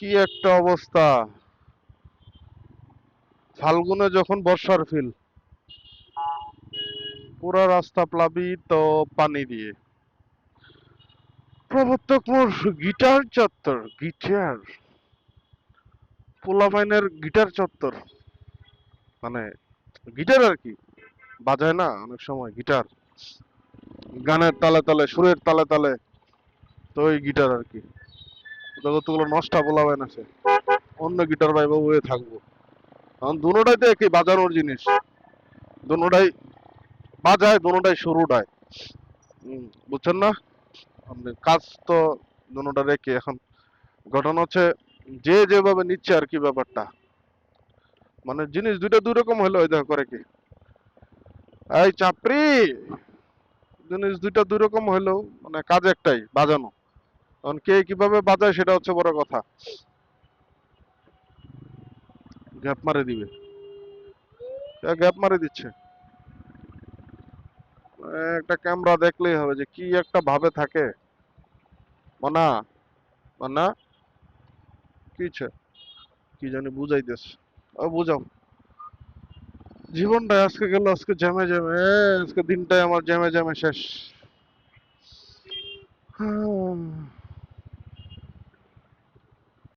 কি একটা অবস্থা! ফাল্গুনে যখন বর্ষার ফিল, পুরা রাস্তা প্লাবিত পানি দিয়ে। প্রবর্তক মোর গিটার চত্বর, গিটার পোলাপাইনের গিটার চত্বর, মানে গিটার আর কি, বাজায় না অনেক সময় গিটার, গানের তালে তালে, সুরের তালে তালে, তো ওই গিটার আর কি। কতগুলো নষ্টা পোলাপাইন আছে, অন্য গিটার ভাই বাবু হয়ে থাকবো। কারণ দুটোটাই তো একই বাজানোর জিনিস, দুটোটাই বাজায়, দুটোটাই শুরুটায়। বুঝছেন না? আপনি কাজ তো দুটোটার একই। এখন ঘটনা হচ্ছে যে যেভাবে নিচ্ছে আর কি ব্যাপারটা, মানে জিনিস দুইটা দুই রকম হলে ওই দেখো করে কি, এই চাপড়ি, জিনিস দুইটা দুই রকম হলেও মানে কাজ একটাই, বাজানো। এখন কে কিভাবে বাজায় সেটা হচ্ছে বড় কথা। গ্যাপ মারে দিবে, গ্যাপ মারে দিচ্ছে। একটা ক্যামেরা দেখলেই হবে যে কি একটা ভাবে থাকে। মানা, মানা, কিছে, কি জানি বুঝাইতেছে। ও বুঝাও। জীবনটা আজকে গেল, আজকে জ্যামে জ্যামে, আজকে দিনটাই আমার জ্যামে জ্যামে শেষ।